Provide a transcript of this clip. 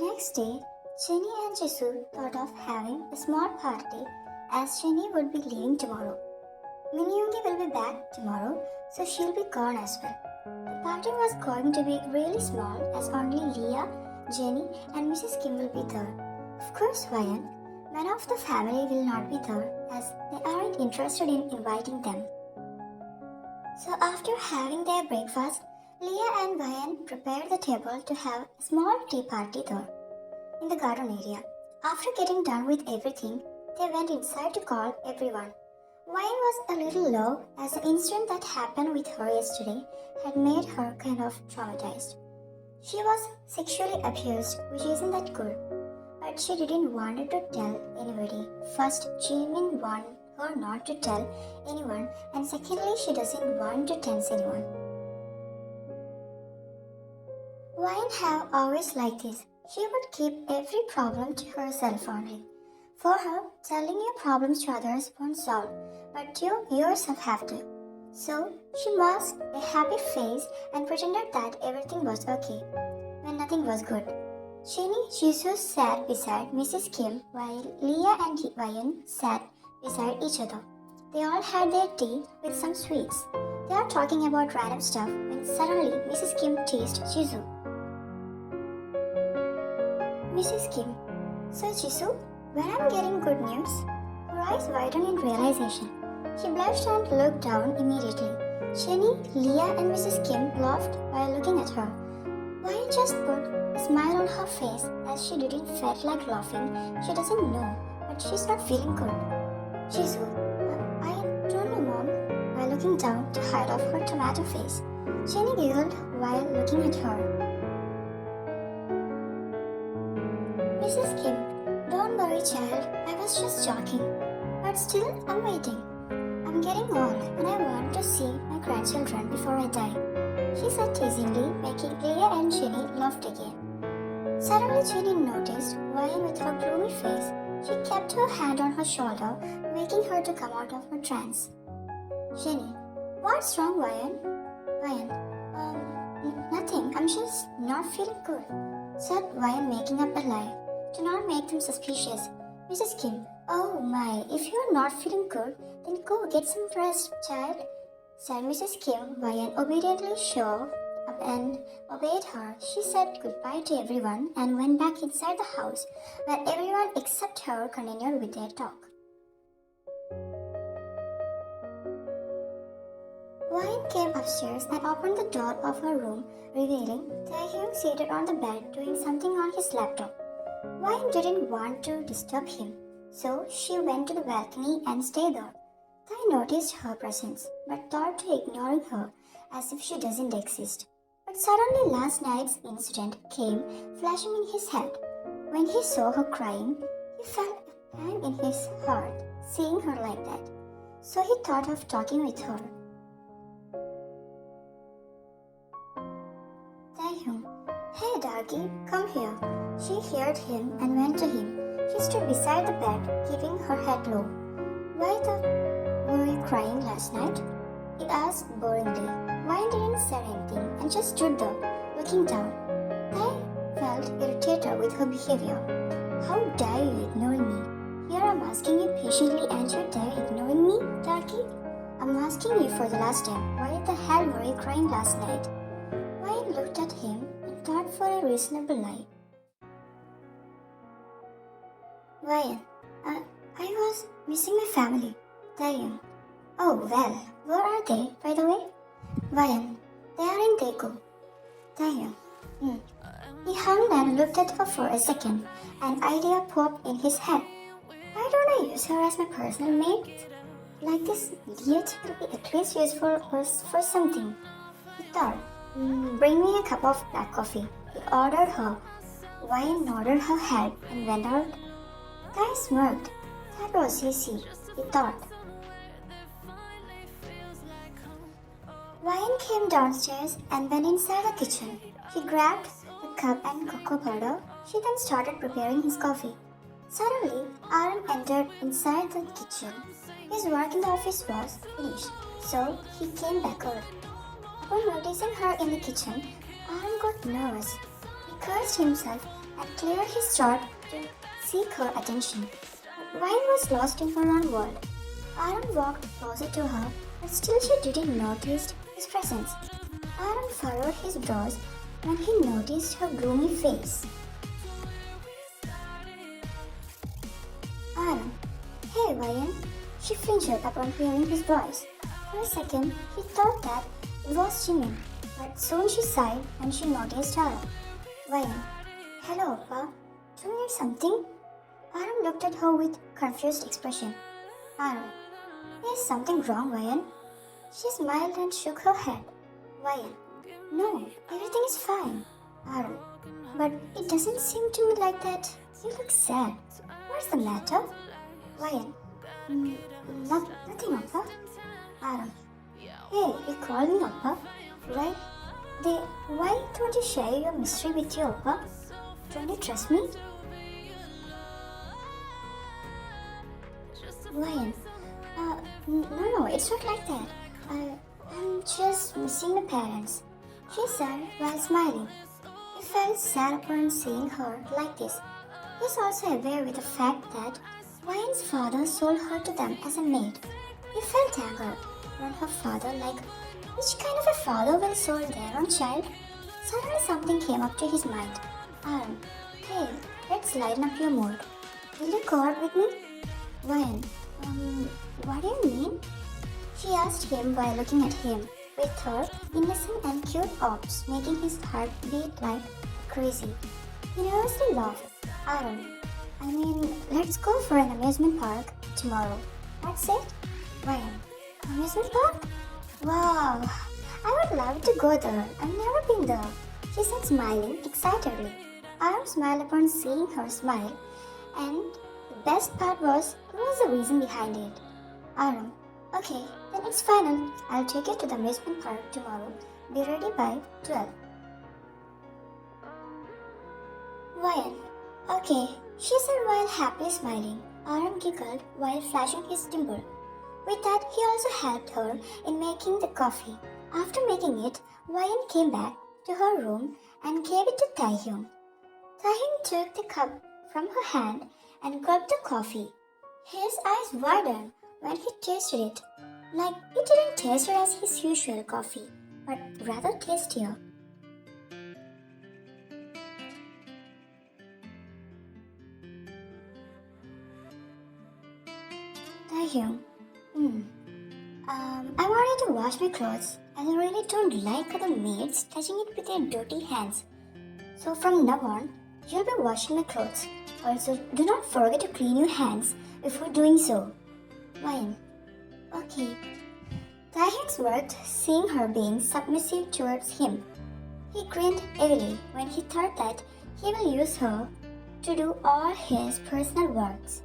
Next day, Jenny and Jisoo thought of having a small party as Jenny would be leaving tomorrow. Minyoongi will be back tomorrow, so she'll be gone as well. The party was going to be really small as only Leah, Jenny and Mrs. Kim will be there. Of course, Ryan, none of the family will not be there as they aren't interested in inviting them. So after having their breakfast, Leah and Ryan prepared the table to have a small tea party there in the garden area. After getting done with everything, they went inside to call everyone. Ryan was a little low as the incident that happened with her yesterday had made her kind of traumatized. She was sexually abused, which isn't that good, but she didn't want to tell anybody. First, Jimin wanted her not to tell anyone, and secondly, she doesn't want to tense anyone. Ryan have always like this. She would keep every problem to herself only. For her, telling your problems to others won't solve, but you yourself have to. So, she masked a happy face and pretended that everything was okay, when nothing was good. Jenny Jisoo sat beside Mrs. Kim while Leah and Ryan sat beside each other. They all had their tea with some sweets. They are talking about random stuff when suddenly Mrs. Kim teased Jisoo. Mrs. Kim, so Jisoo, when I'm getting good news? Her eyes widened in realization. She blushed and looked down immediately. Jenny, Leah and Mrs. Kim laughed while looking at her. Ryan just put a smile on her face as she didn't feel like laughing. She doesn't know, but she's not feeling good. Jisoo, I don't know, Mom, while looking down to hide off her tomato face. Jenny giggled while looking at her. Mrs. Kim, don't worry, child. I was just joking. But still, I'm waiting. I'm getting old and I want to see my grandchildren before I die, she said teasingly, making Leah and Jenny laugh again. Suddenly, Jenny noticed Ryan with her gloomy face. She kept her hand on her shoulder, making her to come out of her trance. Jenny, what's wrong, Ryan? Ryan, nothing. I'm just not feeling good, said Ryan, making up a lie to not make them suspicious. Mrs. Kim, oh my, if you're not feeling good, then go get some rest, child, said Mrs. Kim. Ryan obediently showed up and obeyed her. She said goodbye to everyone and went back inside the house, where everyone except her continued with their talk. Ryan came upstairs and opened the door of her room, revealing Taehyung seated on the bed doing something on his laptop. Ryan didn't want to disturb him, so she went to the balcony and stayed there. Tae noticed her presence, but thought to ignoring her as if she doesn't exist. But suddenly last night's incident came flashing in his head. When he saw her crying, he felt a pang in his heart seeing her like that. So he thought of talking with her. Taehyung, hey Darky, come here. She heard him and went to him. She stood beside the bed, keeping her head low. Why were you crying last night? He asked boringly. Ryan didn't say anything and just stood there, looking down. Tae felt irritated with her behavior. How dare you ignoring me? Here I'm asking you patiently and you dare ignoring me, Darky? I'm asking you for the last time. Why the hell were you crying last night? Ryan looked at him and thought for a reasonable lie. Ryan, I was missing my family. Taehyung. Oh well, where are they, by the way? Ryan, they are in Daegu. Taehyung. He hung and looked at her for a second. An idea popped in his head. Why don't I use her as my personal maid? Like this idiot will be at least useful for something. He thought, bring me a cup of black coffee. He ordered her. Ryan nodded her head and went out. Tae smirked. That was easy, he thought. Ryan came downstairs and went inside the kitchen. He grabbed the cup and cocoa powder. She then started preparing his coffee. Suddenly, Aram entered inside the kitchen. His work in the office was finished, so he came back early. Upon noticing her in the kitchen, Aram got nervous. He cursed himself and cleared his throat to seek her attention. But Ryan was lost in her own world. Aaron walked closer to her, but still she didn't notice his presence. Aaron furrowed his brows when he noticed her gloomy face. Aaron, hey Ryan, she flinched upon hearing his voice. For a second, he thought that it was Jimin, but soon she sighed and she noticed Aaron. Ryan, hello, Oppa. Do you need something? Aaron looked at her with confused expression. Aaron, is something wrong, Ryan? She smiled and shook her head. Ryan, no, everything is fine. Aaron, but it doesn't seem to me like that. You look sad. What's the matter? Ryan, nothing, Oppa. Aaron, hey, you called me Oppa, right? Why don't you share your mystery with your Oppa? Don't you trust me? Ryan, no, it's not like that. I'm just missing my parents, she said while smiling. He felt sad upon seeing her like this. He is also aware with the fact that Ryan's father sold her to them as a maid. He felt anger on her father, like, which kind of a father will sold their own child? Suddenly something came up to his mind. Aaron, hey, let's lighten up your mood. Will you go out with me? Ryan, what do you mean? She asked him while looking at him, with her innocent and cute orbs making his heart beat like crazy. He nervously laughed. Aaron, let's go for an amusement park tomorrow. That's it? Ryan, amusement park? Wow, I would love to go there. I've never been there, she said smiling excitedly. Aaron smiled upon seeing her smile, and the best part was, what was the reason behind it? Aaron, okay, then it's final. I'll take you to the amusement park tomorrow. Be ready by 12. Ryan, okay, she said while happily smiling. Aaron giggled while flashing his dimple. With that, he also helped her in making the coffee. After making it, Ryan came back to her room and gave it to Taehyung. Taehyung took the cup from her hand and gulped the coffee. His eyes widened when he tasted it, like it didn't taste as his usual coffee, but rather tastier. Taehyung, I wanted to wash my clothes, and I really don't like other maids touching it with their dirty hands. So from now on, you'll be washing my clothes. Also, do not forget to clean your hands before doing so. Ryan, okay. Taehyung smirked, seeing her being submissive towards him. He grinned heavily when he thought that he will use her to do all his personal works.